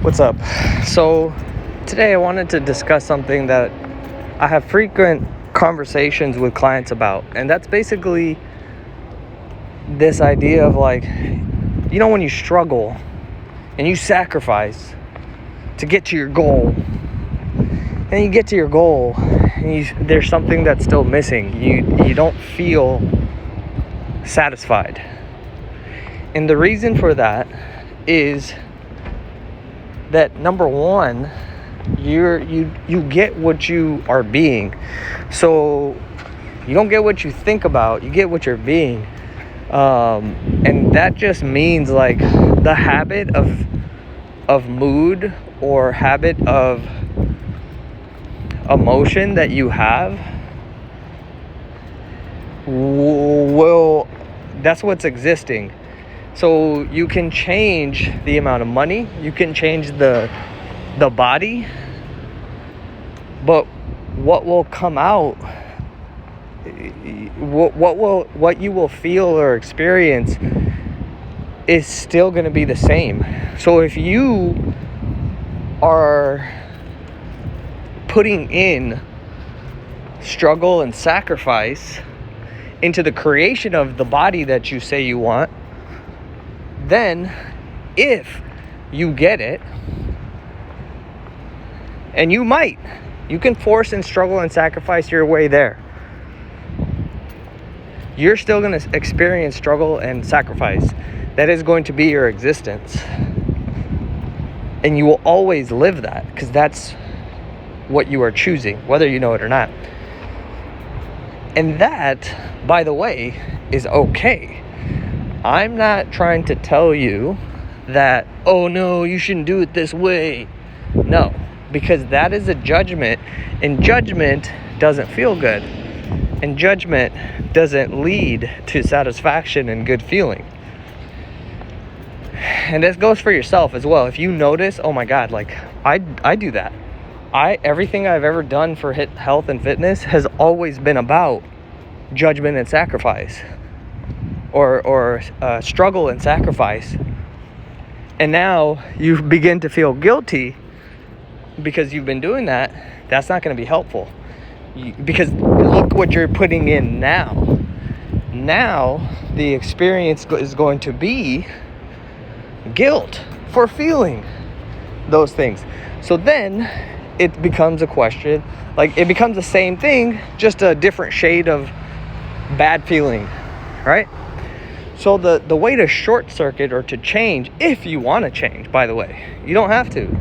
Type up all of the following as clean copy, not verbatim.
What's up? So, today I wanted to discuss something that I have frequent conversations with clients about, and that's basically this idea of when you struggle and you sacrifice to get to your goal, and you get to your goal, and there's something that's still missing. You don't feel satisfied, and the reason for that is that number one, you get what you are being. So you don't get what you think about, you get what you're being. And that just means the habit of mood or habit of emotion that you have that's what's existing. So you can change the amount of money, you can change the body, but what will come out, what you will feel or experience is still going to be the same. So if you are putting in struggle and sacrifice into the creation of the body that you say you want, then if you get it, and you can force and struggle and sacrifice your way there, you're still going to experience struggle and sacrifice. That is going to be your existence, and you will always live that, because that's what you are choosing, whether you know it or not. And that, by the way, is okay. I'm not trying to tell you that, oh no, you shouldn't do it this way. No, because that is a judgment, and judgment doesn't feel good, and judgment doesn't lead to satisfaction and good feeling. And this goes for yourself as well. If you notice, oh my God, I do that. Everything I've ever done for health and fitness has always been about judgment and sacrifice, or struggle and sacrifice. And now you begin to feel guilty because you've been doing that. That's not going to be helpful, because look what you're putting in now. Now the experience is going to be guilt for feeling those things. So then it becomes a question, it becomes the same thing, just a different shade of bad feeling, right? So the way to short circuit, or to change, if you want to change, by the way, you don't have to,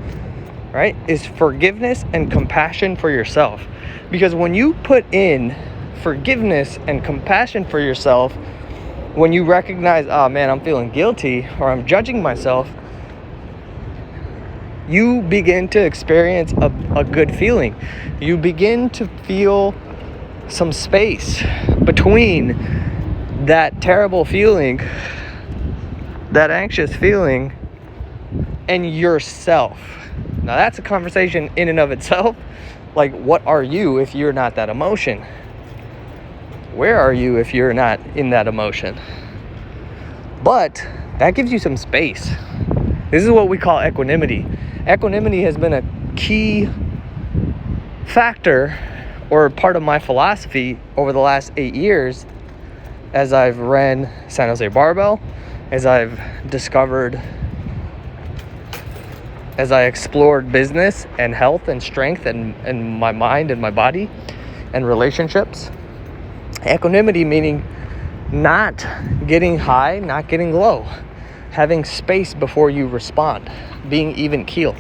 right, is forgiveness and compassion for yourself. Because when you put in forgiveness and compassion for yourself, when you recognize, oh man, I'm feeling guilty, or I'm judging myself, you begin to experience a good feeling. You begin to feel some space between that terrible feeling, that anxious feeling, and yourself. Now that's a conversation in and of itself. What are you if you're not that emotion? Where are you if you're not in that emotion? But that gives you some space. This is what we call equanimity. Equanimity has been a key factor, or part of my philosophy over the last 8 years, as I've ran San Jose Barbell, as I've discovered, as I explored business and health and strength and my mind and my body and relationships. Equanimity meaning not getting high, not getting low, having space before you respond, being even keel.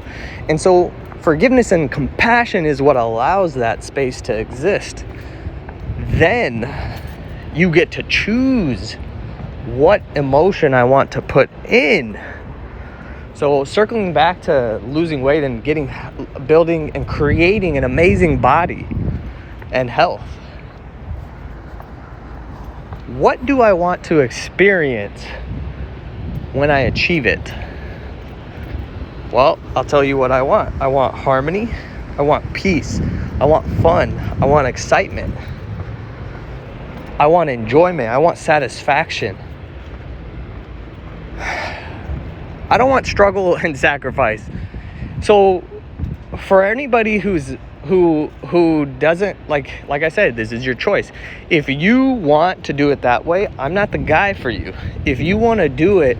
And so forgiveness and compassion is what allows that space to exist. Then you get to choose what emotion I want to put in. So circling back to losing weight and building and creating an amazing body and health. What do I want to experience when I achieve it? Well, I'll tell you what I want. I want harmony. I want peace. I want fun. I want excitement. I want enjoyment. I want satisfaction. I don't want struggle and sacrifice. So for anybody who doesn't, like I said, this is your choice. If you want to do it that way, I'm not the guy for you. If you want to do it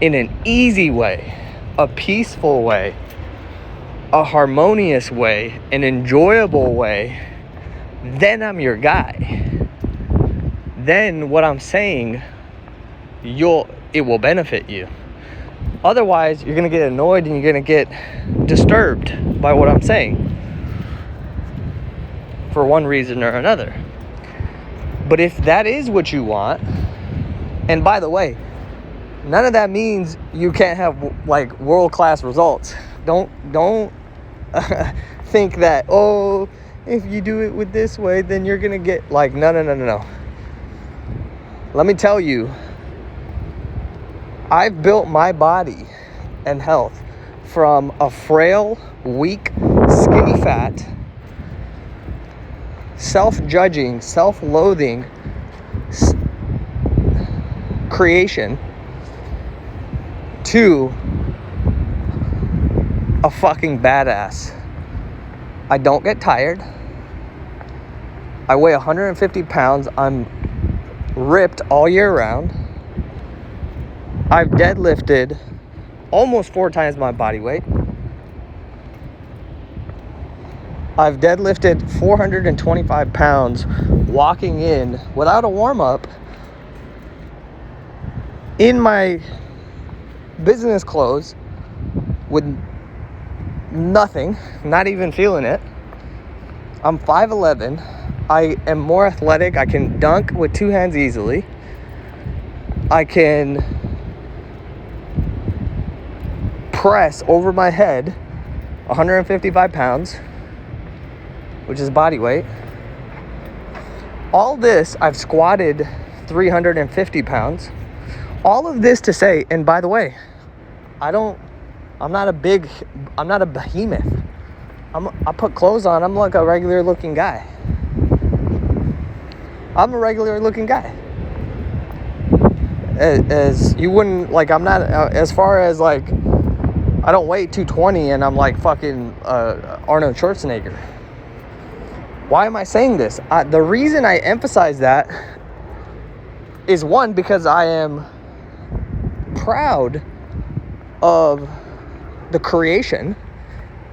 in an easy way, a peaceful way, a harmonious way, an enjoyable way, then I'm your guy. Then what I'm saying, it will benefit you. Otherwise, you're going to get annoyed and you're going to get disturbed by what I'm saying for one reason or another. But if that is what you want, and by the way, none of that means you can't have like world-class results. Don't think that, oh, if you do it with this way, then you're going to get like, no. Let me tell you, I've built my body and health from a frail, weak, skinny fat, self-judging, self-loathing creation to a fucking badass. I don't get tired. I weigh 150 pounds. I'm ripped all year round. I've deadlifted almost 4 times my body weight. I've deadlifted 425 pounds walking in without a warm-up in my business clothes with nothing, not even feeling it. I'm 5'11". I am more athletic. I can dunk with 2 hands easily. I can press over my head 155 pounds, which is body weight. All this, I've squatted 350 pounds. All of this to say, and by the way, I'm not a behemoth. I put clothes on. I'm like a regular looking guy. I'm a regular looking guy. As you wouldn't, like, I'm not, as far as like, I don't weigh 220 and I'm like fucking Arnold Schwarzenegger. Why am I saying this? The reason I emphasize that is, one, because I am proud of the creation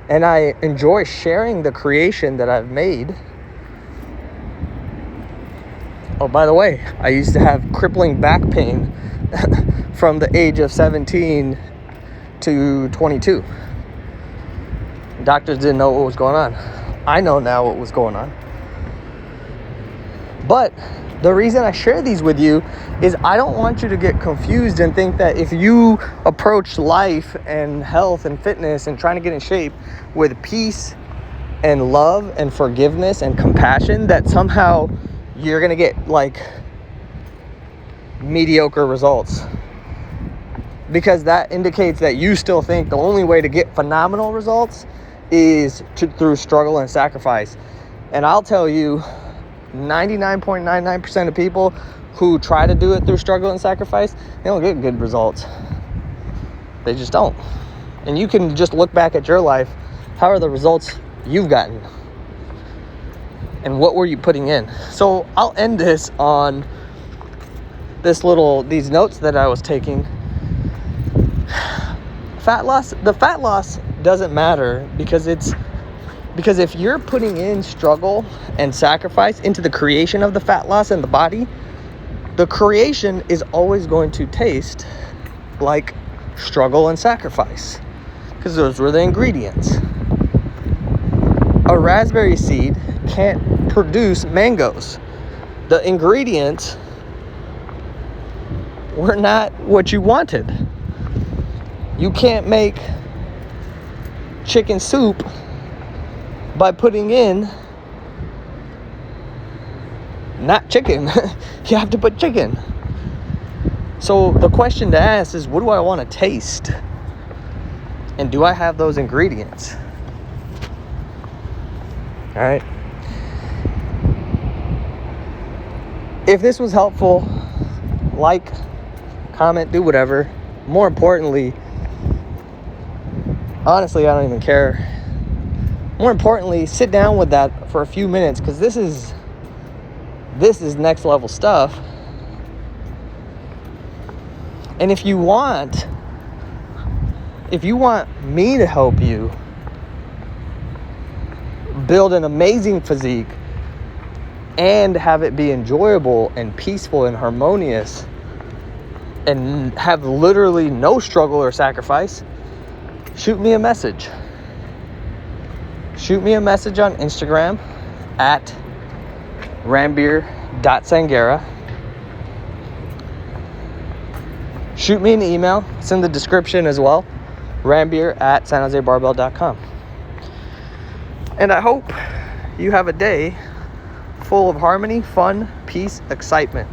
and I enjoy sharing the creation that I've made. Oh, by the way, I used to have crippling back pain from the age of 17 to 22. Doctors didn't know what was going on. I know now what was going on. But the reason I share these with you is I don't want you to get confused and think that if you approach life and health and fitness and trying to get in shape with peace and love and forgiveness and compassion, that somehow you're going to get like mediocre results. Because that indicates that you still think the only way to get phenomenal results is through struggle and sacrifice. And I'll tell you, 99.99% of people who try to do it through struggle and sacrifice, they don't get good results. They just don't. And you can just look back at your life. How are the results you've gotten? And what were you putting in? So I'll end this on these notes that I was taking. The fat loss doesn't matter because if you're putting in struggle and sacrifice into the creation of the fat loss in the body, the creation is always going to taste like struggle and sacrifice because those were the ingredients. A raspberry seed can't produce mangoes. The ingredients were not what you wanted. You can't make chicken soup by putting in not chicken. You have to put chicken. So the question to ask is, what do I want to taste? And do I have those ingredients? All right. If this was helpful, like, comment, do whatever. More importantly, Honestly, I don't even care. More importantly, sit down with that for a few minutes, because this is next level stuff. And if you want me to help you build an amazing physique and have it be enjoyable and peaceful and harmonious and have literally no struggle or sacrifice, shoot me a message. Shoot me a message on Instagram at ranbir.sangera. Shoot me an email. It's in the description as well. ranbir@sanjosebarbell.com. And I hope you have a day full of harmony, fun, peace, excitement.